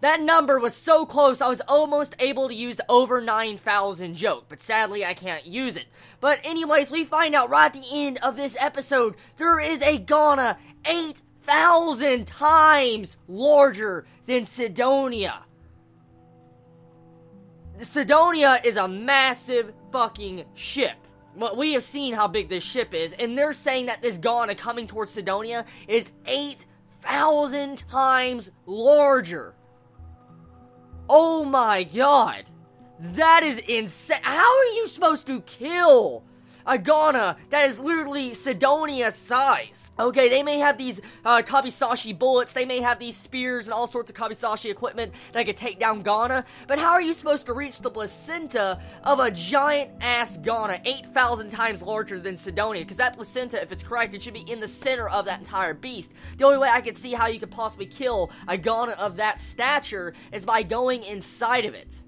That number was so close, I was almost able to use the over 9,000 joke, but sadly I can't use it. But anyways, we find out right at the end of this episode, there is a Ghana 8,000 times larger than Sidonia. Sidonia is a massive fucking ship. Well, we have seen how big this ship is, and they're saying that this Ghana coming towards Sidonia is 8,000 times larger. Oh my god. That is insane. How are you supposed to kill a Ghana that is literally Sidonia size? Okay, they may have these Kabisashi bullets, they may have these spears and all sorts of Kabisashi equipment that can take down Ghana, but how are you supposed to reach the placenta of a giant-ass Ghana 8,000 times larger than Sidonia? Because that placenta, if it's correct, it should be in the center of that entire beast. The only way I could see how you could possibly kill a Ghana of that stature is by going inside of it.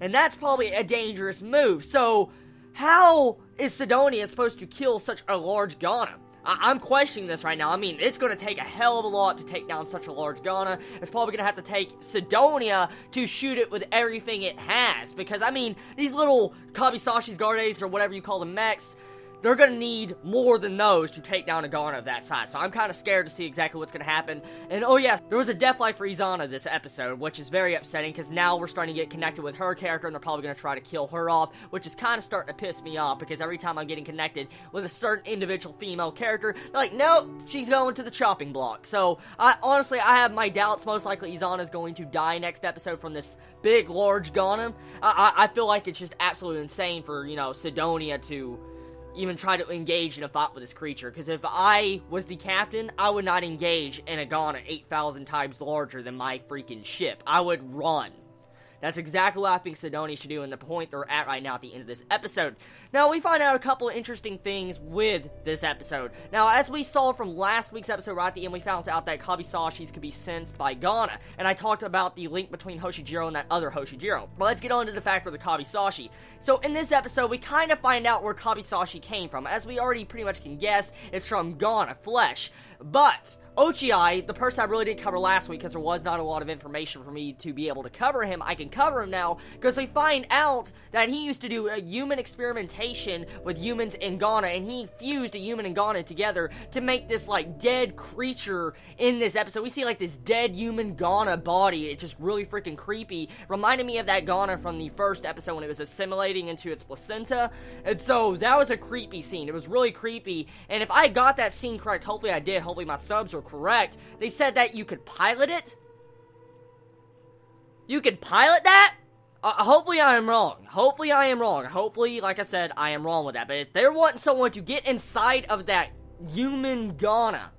And that's probably a dangerous move. So, how is Sidonia supposed to kill such a large Ghana? I'm questioning this right now. I mean, it's going to take a hell of a lot to take down such a large Ghana. It's probably going to have to take Sidonia to shoot it with everything it has. Because, I mean, these little Kabisashi's Gardes, or whatever you call them, mechs, they're going to need more than those to take down a Ghana of that size. So I'm kind of scared to see exactly what's going to happen. And oh yes, there was a deathlight for Izana this episode, which is very upsetting because now we're starting to get connected with her character and they're probably going to try to kill her off, which is kind of starting to piss me off because every time I'm getting connected with a certain individual female character, they're like, nope, she's going to the chopping block. So honestly, I have my doubts. Most likely Izana is going to die next episode from this big, large Ghana. I feel like it's just absolutely insane for, you know, Sidonia to even try to engage in a fight with this creature, because if I was the captain, I would not engage in a Ghana 8,000 times larger than my freaking ship. I would run. That's exactly what I think Sidonia should do, and the point they're at right now at the end of this episode. Now, we find out a couple of interesting things with this episode. Now, as we saw from last week's episode right at the end, we found out that Kabisashis could be sensed by Ghana, and I talked about the link between Hoshijiro and that other Hoshijiro. But let's get on to the fact of the Kabisashi. So, in this episode, we kind of find out where Kabisashi came from. As we already pretty much can guess, it's from Ghana, flesh. But Ochiai, the person I really didn't cover last week because there was not a lot of information for me to be able to cover him, I can cover him now because we find out that he used to do a human experimentation with humans in Ghana, and he fused a human and Ghana together to make this like dead creature in this episode. We see like this dead human Ghana body. It's just really freaking creepy. Reminded me of that Ghana from the first episode when it was assimilating into its placenta, and so that was a creepy scene. It was really creepy, and if I got that scene correct, hopefully I did, hopefully my subs were correct. They said that you could pilot it. You could pilot that? Hopefully I am wrong. Hopefully I am wrong. Hopefully, like I said, I am wrong with that. But if they're wanting someone to get inside of that human Ghana,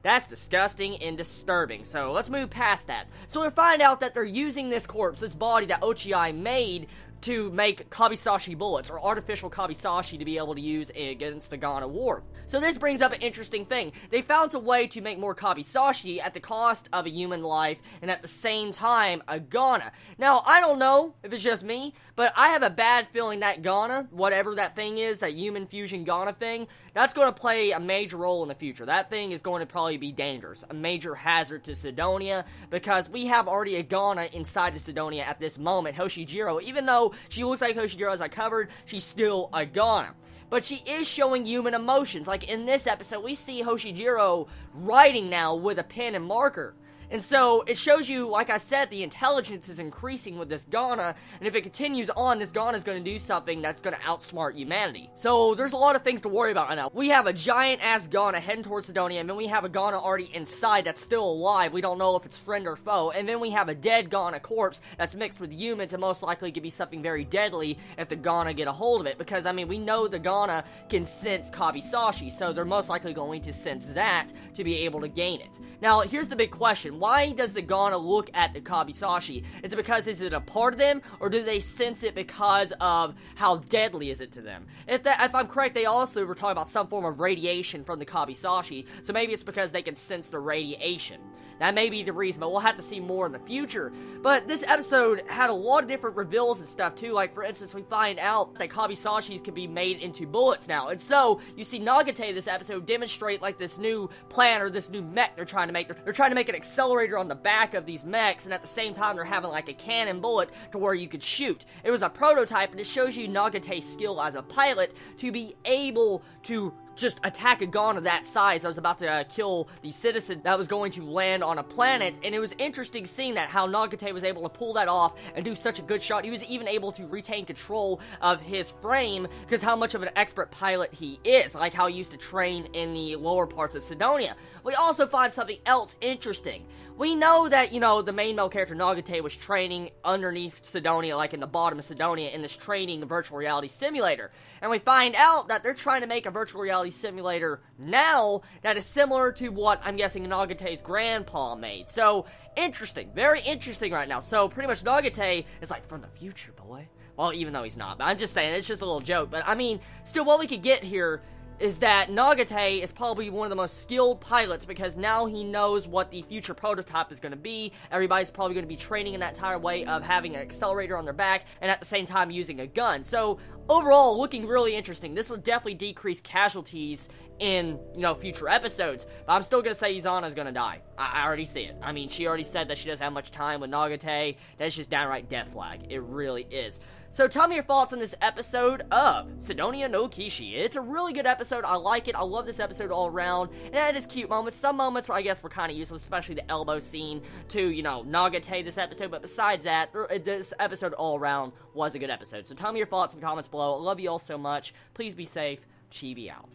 that's disgusting and disturbing. So let's move past that. So we find out that they're using this corpse, this body that Ochiai made, to make Kabisashi bullets, or artificial Kabisashi to be able to use against the Ghana war. So this brings up an interesting thing. They found a way to make more Kabisashi at the cost of a human life, and at the same time, a Ghana. Now, I don't know if it's just me, but I have a bad feeling that Ghana, whatever that thing is, that human fusion Ghana thing, that's going to play a major role in the future. That thing is going to probably be dangerous, a major hazard to Sidonia, because we have already a Ghana inside of Sidonia at this moment, Hoshijiro. Even though she looks like Hoshijiro as I covered, she's still a Ghana. But she is showing human emotions. Like in this episode, we see Hoshijiro writing now with a pen and marker. And so, it shows you, like I said, the intelligence is increasing with this Ghana, and if it continues on, this Ghana is going to do something that's going to outsmart humanity. So, there's a lot of things to worry about right now. We have a giant-ass Ghana heading towards Sidonia, and then we have a Ghana already inside that's still alive. We don't know if it's friend or foe. And then we have a dead Ghana corpse that's mixed with humans, and most likely could be something very deadly if the Ghana get a hold of it. Because, I mean, we know the Ghana can sense Kabisashi, so they're most likely going to sense that to be able to gain it. Now, here's the big question. Why does the Ghana look at the Kabisashi? Is it a part of them, or do they sense it because of how deadly is it to them? If I'm correct, they also were talking about some form of radiation from the Kabisashi, so maybe it's because they can sense the radiation. that may be the reason, but we'll have to see more in the future. But this episode had a lot of different reveals and stuff too, like for instance, we find out that Kabisashis can be made into bullets now, and so you see Nagate this episode demonstrate like this new plan or this new mech they're trying to make. They're trying to make an accelerator on the back of these mechs, and at the same time they're having like a cannon bullet to where you could shoot. It was a prototype, and it shows you Nagate's skill as a pilot to be able to just attack a gun of that size that was about to kill the citizen that was going to land on a planet, and it was interesting seeing that, how Nagate was able to pull that off and do such a good shot. He was even able to retain control of his frame because how much of an expert pilot he is, like how he used to train in the lower parts of Sidonia. We also find something else interesting. We know that, you know, the main male character Nagate was training underneath Sidonia, like in the bottom of Sidonia, in this training virtual reality simulator. And we find out that they're trying to make a virtual reality simulator now that is similar to what I'm guessing Nagate's grandpa made. So, interesting. Very interesting right now. So, pretty much Nagate is like, from the future, boy. Well, even though he's not. But I'm just saying, it's just a little joke. But, I mean, still, what we could get here is that Nagate is probably one of the most skilled pilots because now he knows what the future prototype is going to be. Everybody's probably going to be training in that entire way of having an accelerator on their back and at the same time using a gun. So, overall, looking really interesting. This will definitely decrease casualties in, you know, future episodes. But I'm still going to say Izana's going to die. I already see it. I mean, she already said that she doesn't have much time with Nagate. That's just downright death flag. It really is. So tell me your thoughts on this episode of Sidonia no Kishi. It's a really good episode. I like it. I love this episode all around. And it had its cute moments. Some moments where I guess were kind of useless, especially the elbow scene to, you know, Nagate this episode. But besides that, this episode all around was a good episode. So tell me your thoughts in the comments below. I love you all so much. Please be safe. Chibi out.